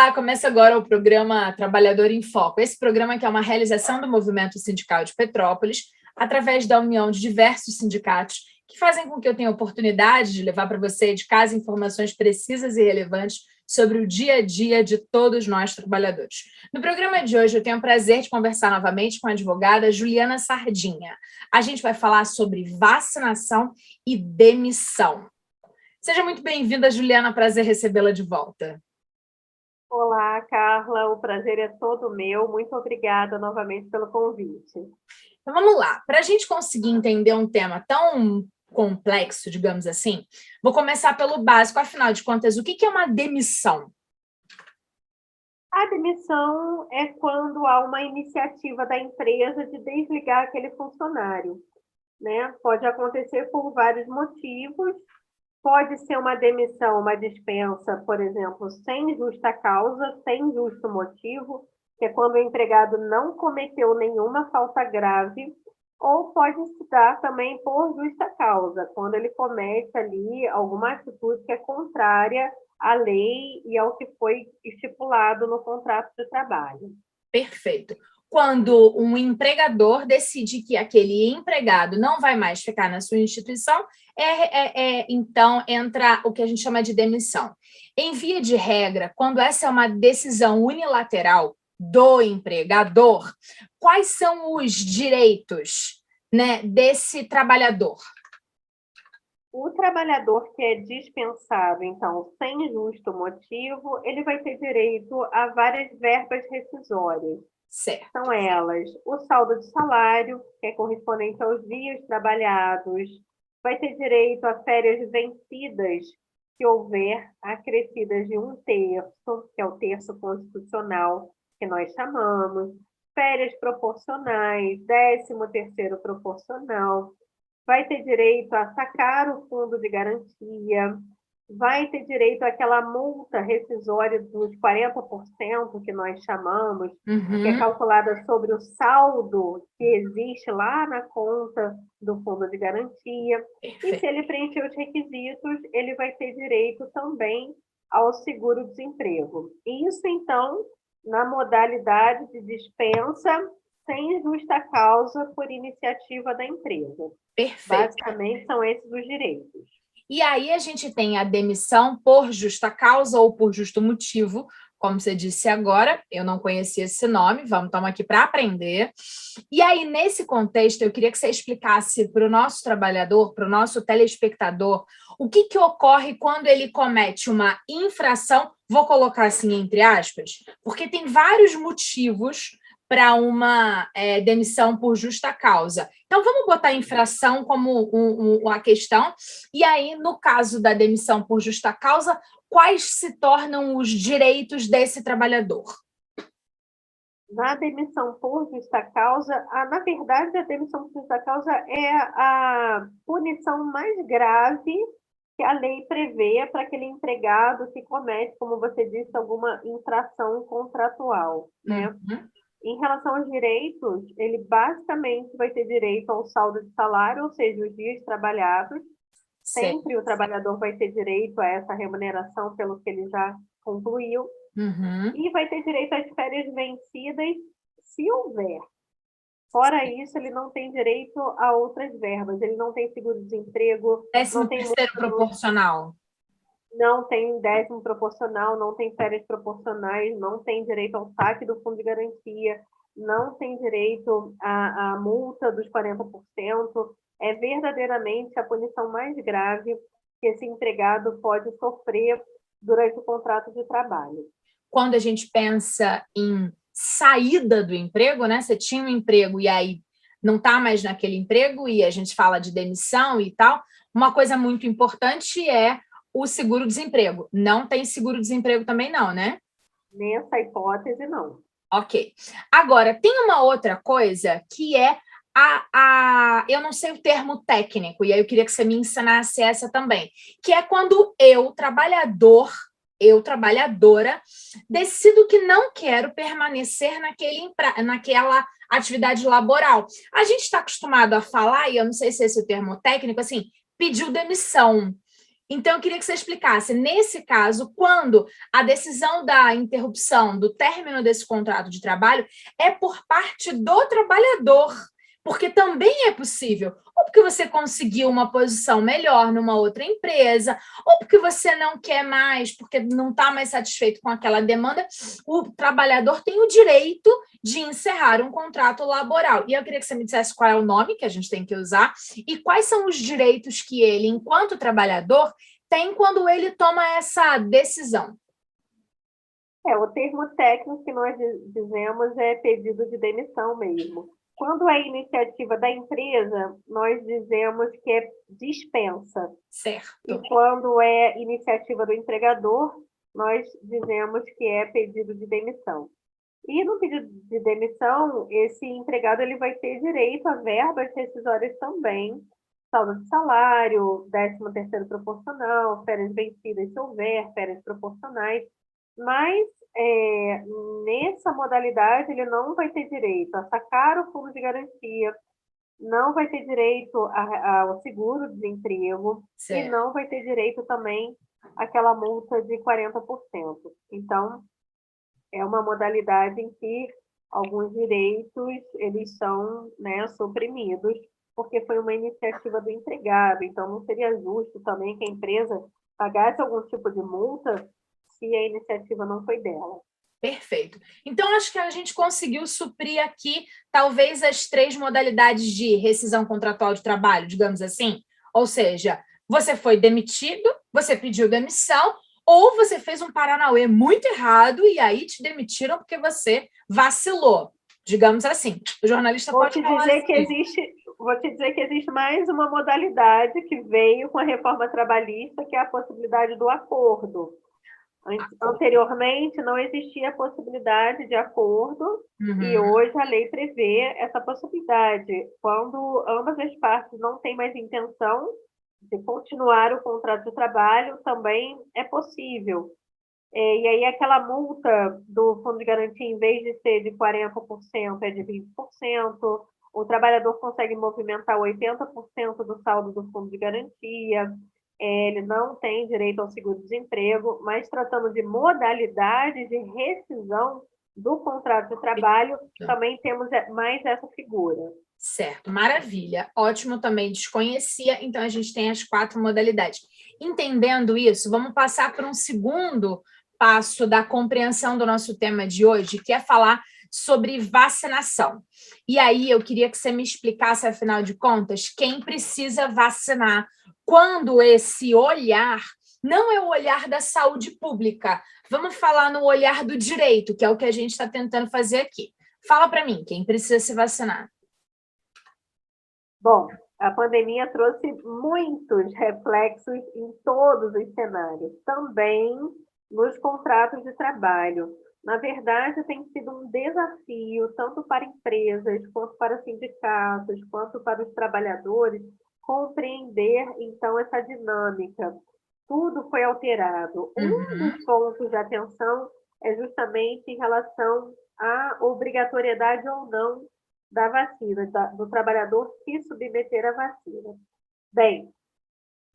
Olá, começa agora o programa Trabalhador em Foco. Esse programa que é uma realização do movimento sindical de Petrópolis, através da união de diversos sindicatos que fazem com que eu tenha a oportunidade de levar para você de casa informações precisas e relevantes sobre o dia a dia de todos nós trabalhadores. No programa de hoje, eu tenho o prazer de conversar novamente com a advogada Juliana Sardinha. A gente vai falar sobre vacinação e demissão. Seja muito bem-vinda, Juliana, prazer recebê-la de volta. Olá, Carla, o prazer é todo meu. Muito obrigada novamente pelo convite. Então, vamos lá. Para a gente conseguir entender um tema tão complexo, digamos assim, vou começar pelo básico. Afinal de contas, o que é uma demissão? A demissão é quando há uma iniciativa da empresa de desligar aquele funcionário, né? Pode acontecer por vários motivos. Pode ser uma demissão, uma dispensa, por exemplo, sem justa causa, sem justo motivo, que é quando o empregado não cometeu nenhuma falta grave, ou pode se dar também por justa causa, quando ele comete ali alguma atitude que é contrária à lei e ao que foi estipulado no contrato de trabalho. Perfeito. Quando um empregador decide que aquele empregado não vai mais ficar na sua instituição, então entra o que a gente chama de demissão. Em via de regra, quando essa é uma decisão unilateral do empregador, quais são os direitos, né, desse trabalhador? O trabalhador que é dispensado, então, sem justo motivo, ele vai ter direito a várias verbas rescisórias. Certo. São elas o saldo de salário, que é correspondente aos dias trabalhados, vai ter direito a férias vencidas, se houver acrescidas de 1/3, que é o terço constitucional, que nós chamamos, férias proporcionais, 13º proporcional, vai ter direito a sacar o fundo de garantia, vai ter direito àquela multa rescisória dos 40%, que nós chamamos, que é calculada sobre o saldo que existe lá na conta do fundo de garantia. Perfeito. E se ele preencher os requisitos, ele vai ter direito também ao seguro-desemprego. Isso, então, na modalidade de dispensa sem justa causa por iniciativa da empresa. Perfeito. Basicamente, são esses os direitos. E aí a gente tem a demissão por justa causa ou por justo motivo, como você disse agora, eu não conhecia esse nome, estamos aqui para aprender. E aí, nesse contexto, eu queria que você explicasse para o nosso trabalhador, para o nosso telespectador, o que ocorre quando ele comete uma infração, vou colocar assim entre aspas, porque tem vários motivos para uma demissão por justa causa. Então, vamos botar a infração como a questão, e aí, no caso da demissão por justa causa, quais se tornam os direitos desse trabalhador? Na demissão por justa causa, na verdade, a demissão por justa causa é a punição mais grave que a lei prevê para aquele empregado que comete, como você disse, alguma infração contratual, né? Uhum. Em relação aos direitos, ele basicamente vai ter direito ao saldo de salário, ou seja, os dias trabalhados. Sempre o trabalhador vai ter direito a essa remuneração pelo que ele já concluiu. Uhum. E vai ter direito às férias vencidas, se houver. Fora isso, ele não tem direito a outras verbas. Ele não tem seguro-desemprego, não tem 13º proporcional. Não tem 10º proporcional, não tem férias proporcionais, não tem direito ao saque do fundo de garantia, não tem direito à multa dos 40%. É verdadeiramente a punição mais grave que esse empregado pode sofrer durante o contrato de trabalho. Quando a gente pensa em saída do emprego, né? Você tinha um emprego e aí não está mais naquele emprego e a gente fala de demissão e tal. Uma coisa muito importante é o seguro-desemprego. Não tem seguro-desemprego também não, né? Nessa hipótese, não. Ok. Agora, tem uma outra coisa que é eu não sei o termo técnico, e aí eu queria que você me ensinasse essa também, que é quando eu, trabalhadora, decido que não quero permanecer naquela atividade laboral. A gente está acostumado a falar, e eu não sei se esse é o termo técnico, assim, pediu demissão. Então, eu queria que você explicasse, nesse caso, quando a decisão da interrupção, do término desse contrato de trabalho, é por parte do trabalhador, porque também é possível, ou porque você conseguiu uma posição melhor numa outra empresa, ou porque você não quer mais, porque não está mais satisfeito com aquela demanda, o trabalhador tem o direito de encerrar um contrato laboral. E eu queria que você me dissesse qual é o nome que a gente tem que usar e quais são os direitos que ele, enquanto trabalhador, tem quando ele toma essa decisão. O termo técnico que nós dizemos é pedido de demissão mesmo. Quando é iniciativa da empresa, nós dizemos que é dispensa. Certo. E quando é iniciativa do empregador, nós dizemos que é pedido de demissão. E no pedido de demissão, esse empregado ele vai ter direito a verbas rescisórias também, saldo de salário, 13º proporcional, férias vencidas se houver, férias proporcionais, mas nessa modalidade ele não vai ter direito a sacar o fundo de garantia, não vai ter direito ao seguro-desemprego e não vai ter direito também àquela multa de 40%. Então, é uma modalidade em que alguns direitos eles são, né, suprimidos, porque foi uma iniciativa do empregado. Então, não seria justo também que a empresa pagasse algum tipo de multa se a iniciativa não foi dela. Perfeito. Então, acho que a gente conseguiu suprir aqui, talvez, as 3 modalidades de rescisão contratual de trabalho, digamos assim. Ou seja, você foi demitido, você pediu demissão, ou você fez um paranauê muito errado e aí te demitiram porque você vacilou, digamos assim. O jornalista pode falar assim. Vou te dizer que existe mais uma modalidade que veio com a reforma trabalhista, que é a possibilidade do acordo. Anteriormente, não existia a possibilidade de acordo, e hoje a lei prevê essa possibilidade. Quando ambas as partes não têm mais intenção de continuar o contrato de trabalho, também é possível. E aí, aquela multa do fundo de garantia, em vez de ser de 40%, é de 20%. O trabalhador consegue movimentar 80% do saldo do fundo de garantia. Ele não tem direito ao seguro-desemprego, mas tratando de modalidade de rescisão do contrato de trabalho, também temos mais essa figura. Certo, maravilha. Ótimo, também desconhecia, então a gente tem as 4 modalidades. Entendendo isso, vamos passar para um segundo passo da compreensão do nosso tema de hoje, que é falar sobre vacinação. E aí eu queria que você me explicasse, afinal de contas, quem precisa vacinar, quando esse olhar não é o olhar da saúde pública. Vamos falar no olhar do direito, que é o que a gente está tentando fazer aqui. Fala para mim, quem precisa se vacinar? Bom, a pandemia trouxe muitos reflexos em todos os cenários, também nos contratos de trabalho. Na verdade, tem sido um desafio, tanto para empresas, quanto para sindicatos, quanto para os trabalhadores, compreender, então, essa dinâmica. Tudo foi alterado. Um dos pontos de atenção é justamente em relação à obrigatoriedade ou não da vacina, do trabalhador se submeter à vacina. Bem,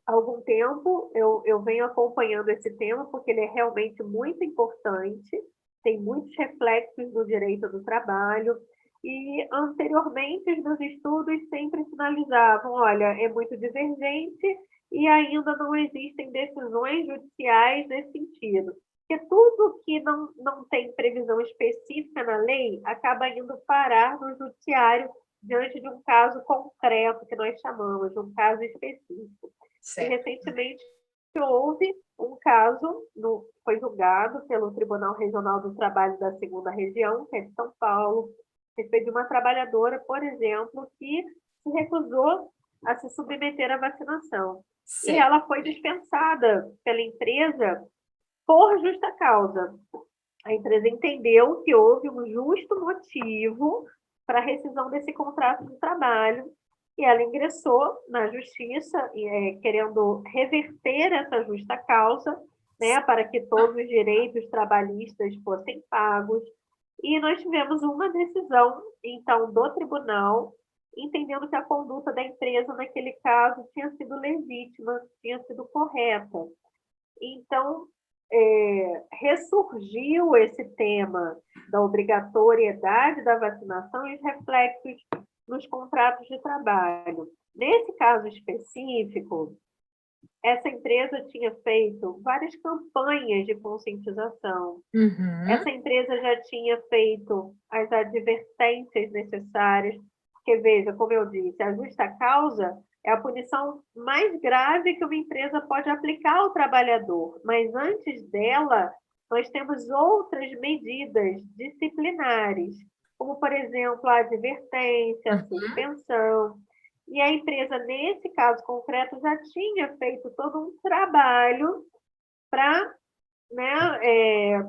há algum tempo eu venho acompanhando esse tema, porque ele é realmente muito importante, tem muitos reflexos no direito do trabalho, e anteriormente os meus estudos sempre sinalizavam, olha, é muito divergente e ainda não existem decisões judiciais nesse sentido. Porque tudo que não tem previsão específica na lei acaba indo parar no judiciário diante de um caso concreto, que nós chamamos de um caso específico. Certo. E recentemente houve um caso, foi julgado pelo Tribunal Regional do Trabalho da 2ª Região, que é de São Paulo, a respeito de uma trabalhadora, por exemplo, que se recusou a se submeter à vacinação. Certo. E ela foi dispensada pela empresa por justa causa. A empresa entendeu que houve um justo motivo para a rescisão desse contrato de trabalho e ela ingressou na justiça, querendo reverter essa justa causa, né, para que todos os direitos trabalhistas fossem pagos. E nós tivemos uma decisão, então, do tribunal entendendo que a conduta da empresa naquele caso tinha sido legítima, tinha sido correta. Então, ressurgiu esse tema da obrigatoriedade da vacinação e os reflexos nos contratos de trabalho. Nesse caso específico, essa empresa tinha feito várias campanhas de conscientização. Essa empresa já tinha feito as advertências necessárias, porque, veja, como eu disse, a justa causa é a punição mais grave que uma empresa pode aplicar ao trabalhador, mas antes dela, nós temos outras medidas disciplinares, como, por exemplo, a advertência, a suspensão. E a empresa, nesse caso concreto, já tinha feito todo um trabalho para, né,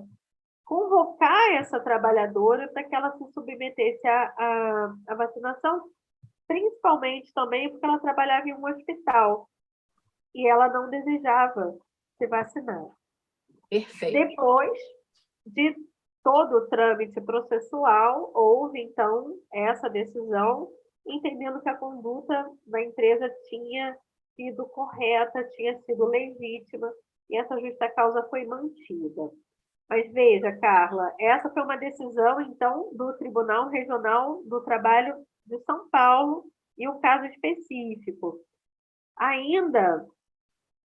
convocar essa trabalhadora para que ela se submetesse à vacinação, principalmente também porque ela trabalhava em um hospital e ela não desejava se vacinar. Perfeito. Depois de todo o trâmite processual, houve, então, essa decisão, entendendo que a conduta da empresa tinha sido correta, tinha sido legítima, e essa justa causa foi mantida. Mas veja, Carla, essa foi uma decisão, então, do Tribunal Regional do Trabalho de São Paulo, e um caso específico. Ainda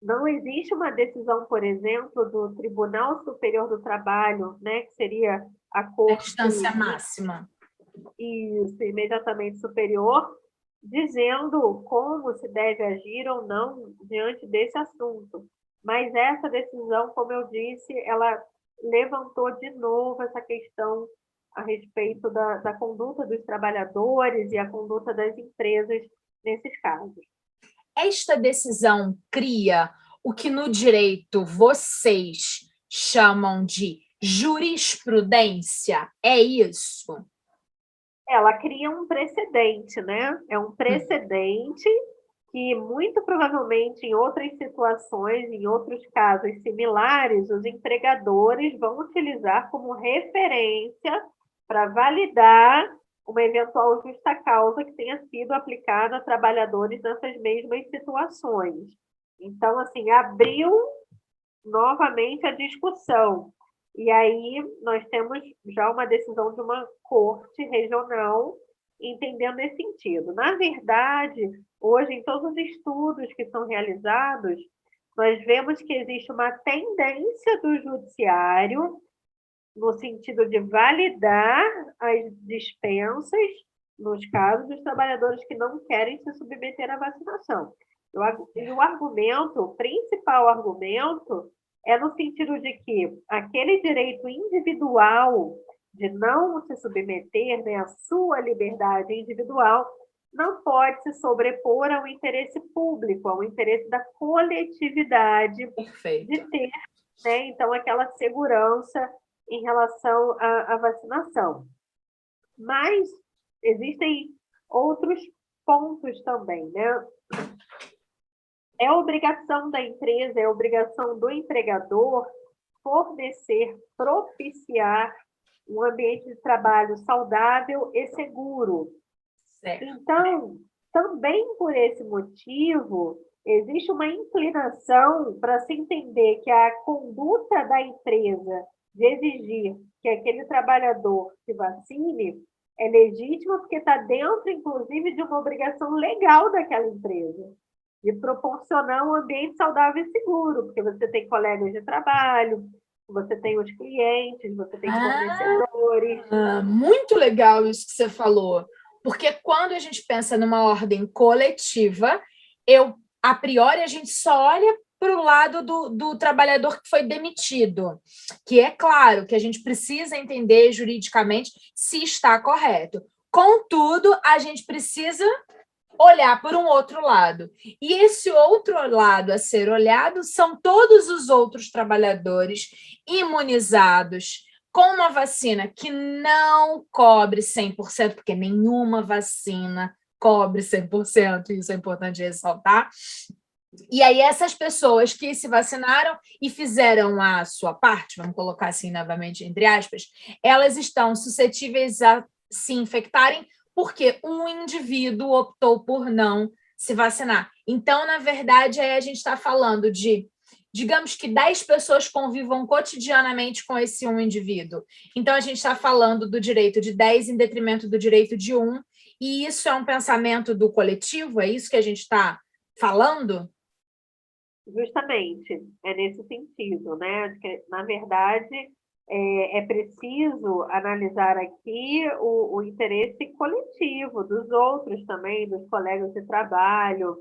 não existe uma decisão, por exemplo, do Tribunal Superior do Trabalho, né, que seria a corte... instância máxima. Isso, imediatamente superior, dizendo como se deve agir ou não diante desse assunto. Mas essa decisão, como eu disse, ela levantou de novo essa questão a respeito da conduta dos trabalhadores e a conduta das empresas nesses casos. Esta decisão cria o que no direito vocês chamam de jurisprudência, é isso? Ela cria um precedente, né? É um precedente que, muito provavelmente, em outras situações, em outros casos similares, os empregadores vão utilizar como referência para validar uma eventual justa causa que tenha sido aplicada a trabalhadores nessas mesmas situações. Então, assim, abriu novamente a discussão. E aí nós temos já uma decisão de uma corte regional entendendo esse sentido. Na verdade, hoje, em todos os estudos que são realizados, nós vemos que existe uma tendência do judiciário no sentido de validar as dispensas nos casos dos trabalhadores que não querem se submeter à vacinação. E o argumento, o principal argumento, é no sentido de que aquele direito individual de não se submeter, né, a sua liberdade individual, não pode se sobrepor ao interesse público, ao interesse da coletividade. Perfeito. De ter, né, então, aquela segurança em relação à vacinação. Mas existem outros pontos também, né? É obrigação da empresa, é obrigação do empregador fornecer, propiciar um ambiente de trabalho saudável e seguro. Certo. Então, também por esse motivo, existe uma inclinação para se entender que a conduta da empresa de exigir que aquele trabalhador se vacine é legítima porque está dentro, inclusive, de uma obrigação legal daquela empresa, de proporcionar um ambiente saudável e seguro, porque você tem colegas de trabalho, você tem os clientes, você tem fornecedores. Muito legal isso que você falou, porque quando a gente pensa numa ordem coletiva, a priori, a gente só olha para o lado do trabalhador que foi demitido, que é claro que a gente precisa entender juridicamente se está correto. Contudo, a gente precisa olhar por um outro lado. E esse outro lado a ser olhado são todos os outros trabalhadores imunizados com uma vacina que não cobre 100%, porque nenhuma vacina cobre 100%, isso é importante ressaltar. E aí essas pessoas que se vacinaram e fizeram a sua parte, vamos colocar assim novamente entre aspas, elas estão suscetíveis a se infectarem porque um indivíduo optou por não se vacinar. Então, na verdade, aí a gente está falando de, digamos que 10 pessoas convivam cotidianamente com esse um indivíduo. Então, a gente está falando do direito de 10 em detrimento do direito de um, e isso é um pensamento do coletivo? É isso que a gente está falando? Justamente, é nesse sentido, né? De que, na verdade, é preciso analisar aqui o interesse coletivo dos outros também, dos colegas de trabalho,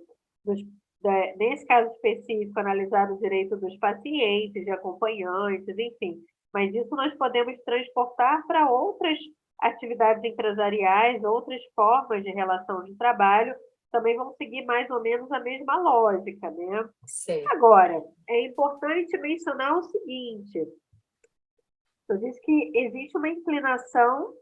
nesse caso específico, analisar o direito dos pacientes, de acompanhantes, enfim. Mas isso nós podemos transportar para outras atividades empresariais, outras formas de relação de trabalho, também vão seguir mais ou menos a mesma lógica, né? Sim. Agora, é importante mencionar o seguinte: eu disse que existe uma inclinação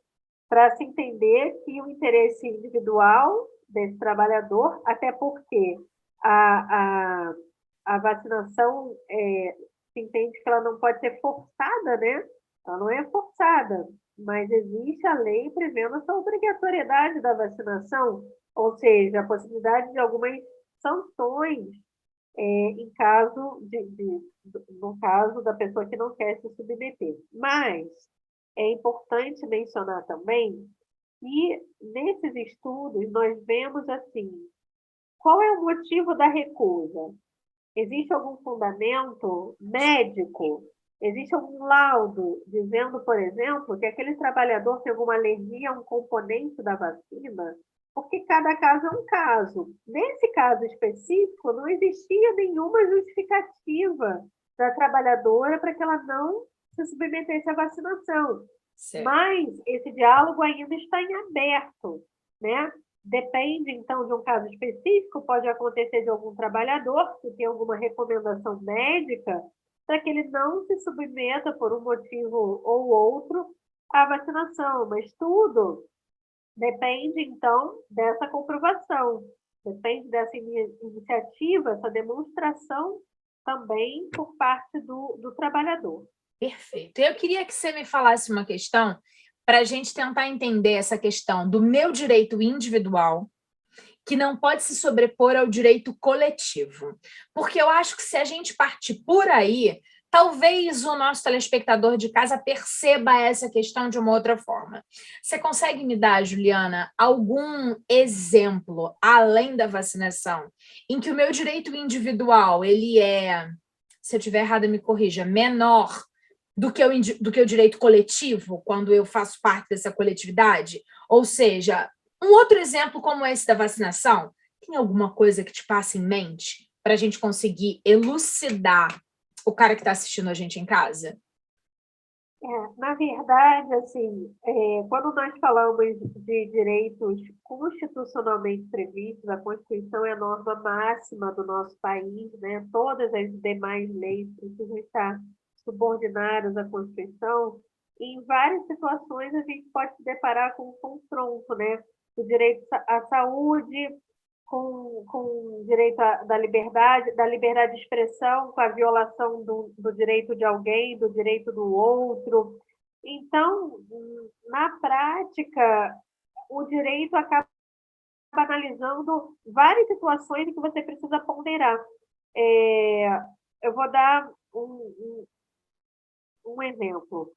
para se entender que o interesse individual desse trabalhador, até porque a, a, a vacinação se entende que ela não pode ser forçada, né? Ela não é forçada, mas existe a lei prevendo essa obrigatoriedade da vacinação, ou seja, a possibilidade de algumas sanções em caso no caso da pessoa que não quer se submeter. Mas é importante mencionar também que nesses estudos nós vemos assim, qual é o motivo da recusa? Existe algum fundamento médico? Existe algum laudo dizendo, por exemplo, que aquele trabalhador tem alguma alergia a um componente da vacina? Porque cada caso é um caso. Nesse caso específico, não existia nenhuma justificativa da trabalhadora para que ela não se submetesse à vacinação. Certo. Mas esse diálogo ainda está em aberto, né? Depende, então, de um caso específico, pode acontecer de algum trabalhador que tem alguma recomendação médica para que ele não se submeta, por um motivo ou outro, à vacinação. Mas tudo depende, então, dessa comprovação, depende dessa iniciativa, essa demonstração também por parte do trabalhador. Perfeito. Eu queria que você me falasse uma questão para a gente tentar entender essa questão do meu direito individual, que não pode se sobrepor ao direito coletivo. Porque eu acho que se a gente partir por aí, talvez o nosso telespectador de casa perceba essa questão de uma outra forma. Você consegue me dar, Juliana, algum exemplo, além da vacinação, em que o meu direito individual, ele é, se eu estiver errada, me corrija, menor do que o direito coletivo, quando eu faço parte dessa coletividade? Ou seja, um outro exemplo como esse da vacinação, tem alguma coisa que te passa em mente para a gente conseguir elucidar o cara que está assistindo a gente em casa? Na verdade, assim, quando nós falamos de direitos constitucionalmente previstos, a Constituição é a norma máxima do nosso país, né? Todas as demais leis precisam estar subordinadas à Constituição. E em várias situações a gente pode se deparar com um confronto, né? O direito à saúde, com direito da liberdade de expressão, com a violação do direito de alguém, do direito do outro. Então, na prática, o direito acaba analisando várias situações em que você precisa ponderar. Eu vou dar um exemplo.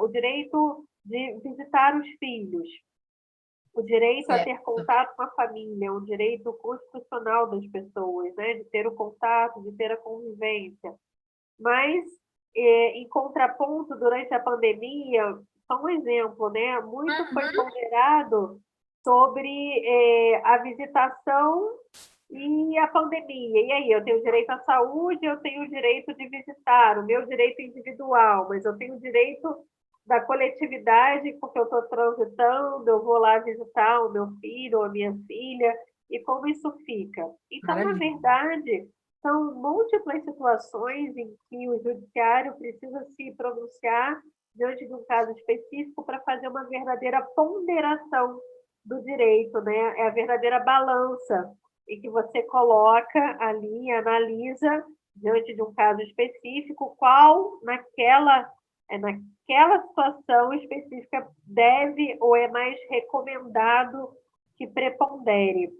O direito de visitar os filhos, o direito a ter Certo. contato com a família, o direito constitucional das pessoas, né, de ter o contato, de ter a convivência. Mas, em contraponto, durante a pandemia, só um exemplo, né, muito foi ponderado sobre a visitação e a pandemia. E aí, eu tenho direito à saúde, eu tenho o direito de visitar, o meu direito individual, mas eu tenho o direito da coletividade, porque eu estou transitando, eu vou lá visitar o meu filho ou a minha filha, e como isso fica. Então, na Maravilha. verdade, são múltiplas situações em que o judiciário precisa se pronunciar diante de um caso específico para fazer uma verdadeira ponderação do direito, né? É a verdadeira balança em que você coloca ali, analisa diante de um caso específico, qual naquela naquela situação específica deve ou é mais recomendado que prepondere.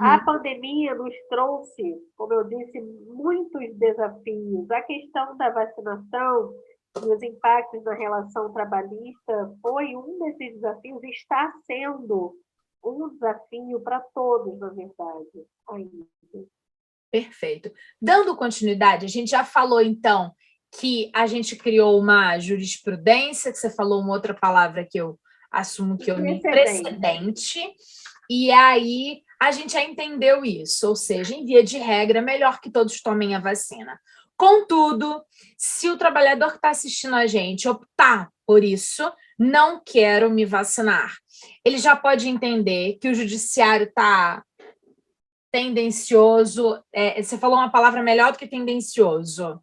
A pandemia nos trouxe, como eu disse, muitos desafios. A questão da vacinação e os impactos na relação trabalhista foi um desses desafios, está sendo um desafio para todos, na verdade, ainda. Perfeito. Dando continuidade, a gente já falou, então, que a gente criou uma jurisprudência, que você falou uma outra palavra que eu assumo que eu li, precedente, e aí a gente já entendeu isso, ou seja, em via de regra, é melhor que todos tomem a vacina. Contudo, se o trabalhador que está assistindo a gente optar por isso, não quero me vacinar, ele já pode entender que o judiciário está tendencioso, você falou uma palavra melhor do que tendencioso.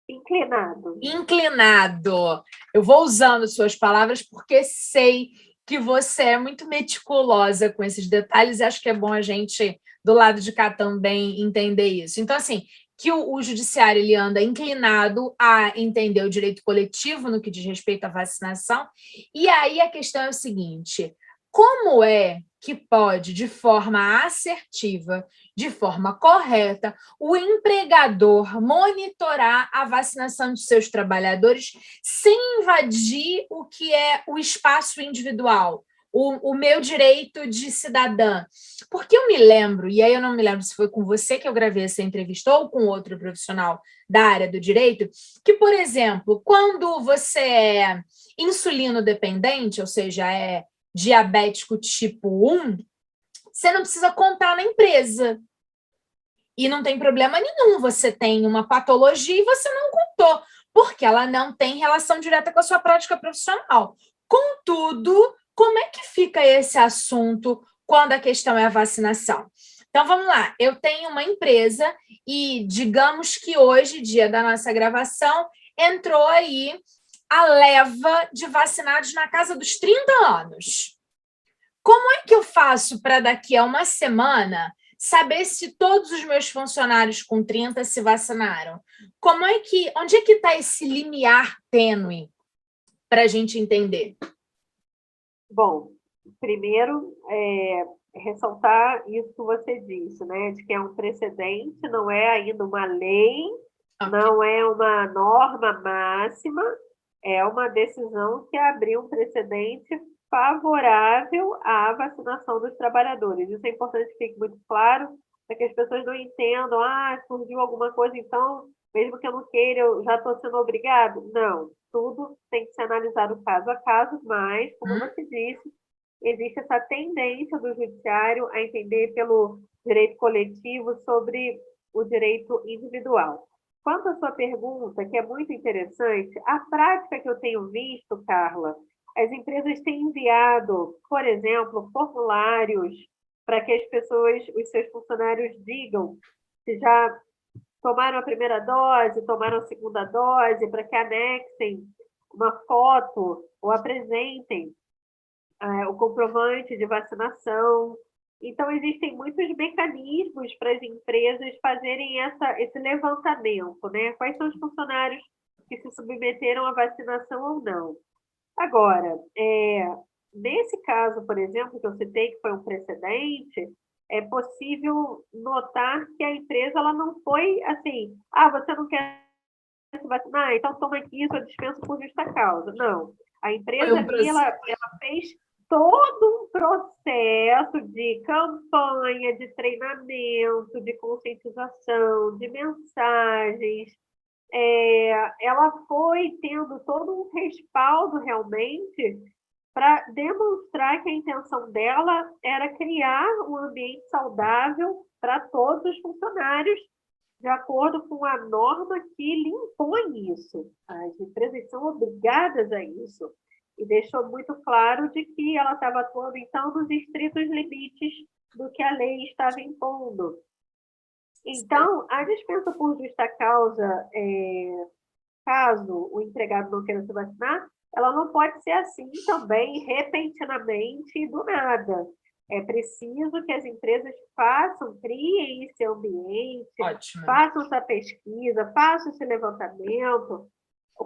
Inclinado. Inclinado. Eu vou usando suas palavras porque sei que você é muito meticulosa com esses detalhes e acho que é bom a gente, do lado de cá, também entender isso. Então, assim, que o judiciário ele anda inclinado a entender o direito coletivo no que diz respeito à vacinação. E aí a questão é o seguinte: como é que pode, de forma assertiva, de forma correta, o empregador monitorar a vacinação de seus trabalhadores sem invadir o que é o espaço individual, o meu direito de cidadã? Porque eu me lembro, e aí eu não me lembro se foi com você que eu gravei essa entrevista ou com outro profissional da área do direito, que, por exemplo, quando você é insulino dependente, ou seja, é diabético tipo 1, você não precisa contar na empresa. E não tem problema nenhum, você tem uma patologia e você não contou, porque ela não tem relação direta com a sua prática profissional. Contudo, como é que fica esse assunto quando a questão é a vacinação? Então, vamos lá, eu tenho uma empresa e digamos que hoje, dia da nossa gravação, entrou aí a leva de vacinados na casa dos 30 anos. Como é que eu faço para daqui a uma semana saber se todos os meus funcionários com 30 se vacinaram? Onde é que está esse limiar tênue para a gente entender? Bom, primeiro, ressaltar isso que você disse, né? De que é um precedente, não é ainda uma lei, não é uma norma máxima, é uma decisão que abriu um precedente favorável à vacinação dos trabalhadores. Isso é importante que fique muito claro, para que as pessoas não entendam, surgiu alguma coisa, então, mesmo que eu não queira, eu já estou sendo obrigado. Não, tudo tem que ser analisado caso a caso, mas, como você disse, existe essa tendência do judiciário a entender pelo direito coletivo sobre o direito individual. Quanto à sua pergunta, que é muito interessante, a prática que eu tenho visto, Carla, as empresas têm enviado, por exemplo, formulários para que as pessoas, os seus funcionários digam se já tomaram a primeira dose, tomaram a segunda dose, para que anexem uma foto ou apresentem o comprovante de vacinação. Então, existem muitos mecanismos para as empresas fazerem esse levantamento, né? Quais são os funcionários que se submeteram à vacinação ou não. Agora, nesse caso, por exemplo, que eu citei, que foi um precedente, é possível notar que a empresa ela não foi assim, você não quer se vacinar, então toma aqui, eu dispenso por justa causa. Não. A empresa ali, ela fez todo um processo de campanha, de treinamento, de conscientização, de mensagens. Ela foi tendo todo um respaldo realmente para demonstrar que a intenção dela era criar um ambiente saudável para todos os funcionários, de acordo com a norma que lhe impõe isso. As empresas são obrigadas a isso. E deixou muito claro de que ela estava atuando, então, nos estritos limites do que a lei estava impondo. Então, a dispensa por justa causa, caso o empregado não queira se vacinar, ela não pode ser assim também, repentinamente e do nada. É preciso que as empresas criem esse ambiente, façam essa pesquisa, façam esse levantamento,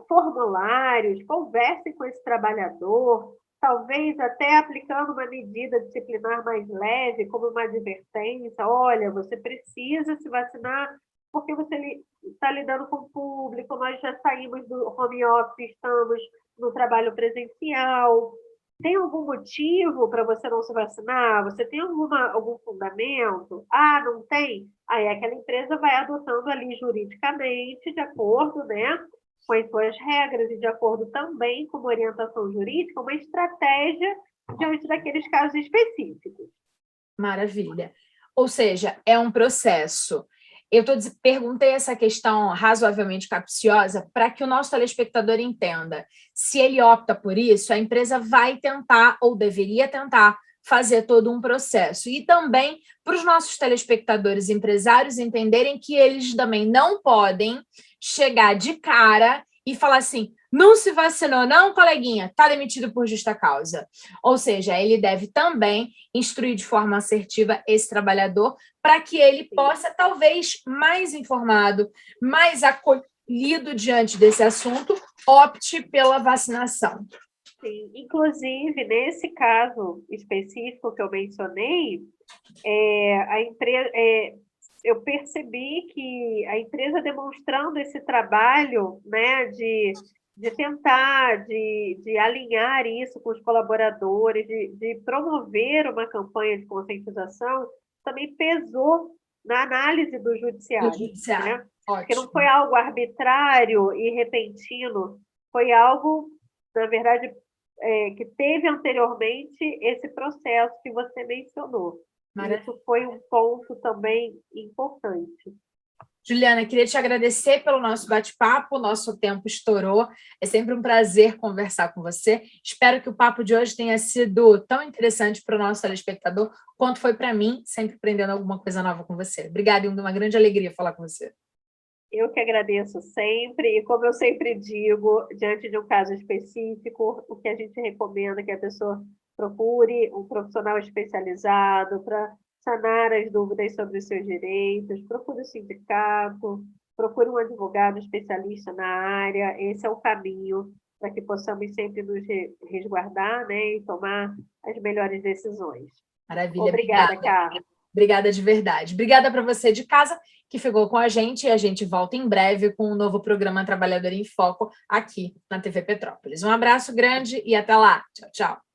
formulários, conversem com esse trabalhador, talvez até aplicando uma medida disciplinar mais leve, como uma advertência: olha, você precisa se vacinar porque você está lidando com o público, nós já saímos do home office, estamos no trabalho presencial. Tem algum motivo para você não se vacinar? Você tem algum fundamento? Ah, não tem? Aí aquela empresa vai adotando ali juridicamente, de acordo, né, com as suas regras e de acordo também com uma orientação jurídica, uma estratégia diante daqueles casos específicos. Maravilha. Ou seja, é um processo. Eu perguntei essa questão razoavelmente capciosa para que o nosso telespectador entenda. Se ele opta por isso, a empresa vai tentar, ou deveria tentar, fazer todo um processo. E também para os nossos telespectadores empresários entenderem que eles também não podem chegar de cara e falar assim: não se vacinou, não, coleguinha, está demitido por justa causa. Ou seja, ele deve também instruir de forma assertiva esse trabalhador para que ele possa, talvez, mais informado, mais acolhido diante desse assunto, opte pela vacinação. Sim, inclusive, nesse caso específico que eu mencionei, a empresa, eu percebi que a empresa demonstrando esse trabalho, né, de tentar, de alinhar isso com os colaboradores, de promover uma campanha de conscientização, também pesou na análise do judiciário, né? Porque não foi algo arbitrário e repentino, foi algo, na verdade, que teve anteriormente esse processo que você mencionou. Isso foi um ponto também importante. Juliana, queria te agradecer pelo nosso bate-papo, o nosso tempo estourou. É sempre um prazer conversar com você. Espero que o papo de hoje tenha sido tão interessante para o nosso telespectador quanto foi para mim, sempre aprendendo alguma coisa nova com você. Obrigada, e uma grande alegria falar com você. Eu que agradeço sempre, e como eu sempre digo, diante de um caso específico, o que a gente recomenda é que a pessoa procure um profissional especializado para sanar as dúvidas sobre os seus direitos, procure o sindicato, procure um advogado especialista na área. Esse é o caminho para que possamos sempre nos resguardar, né, e tomar as melhores decisões. Maravilha. Obrigada, Carla. Obrigada de verdade. Obrigada para você de casa que ficou com a gente, e a gente volta em breve com um novo programa Trabalhador em Foco aqui na TV Petrópolis. Um abraço grande e até lá. Tchau, tchau.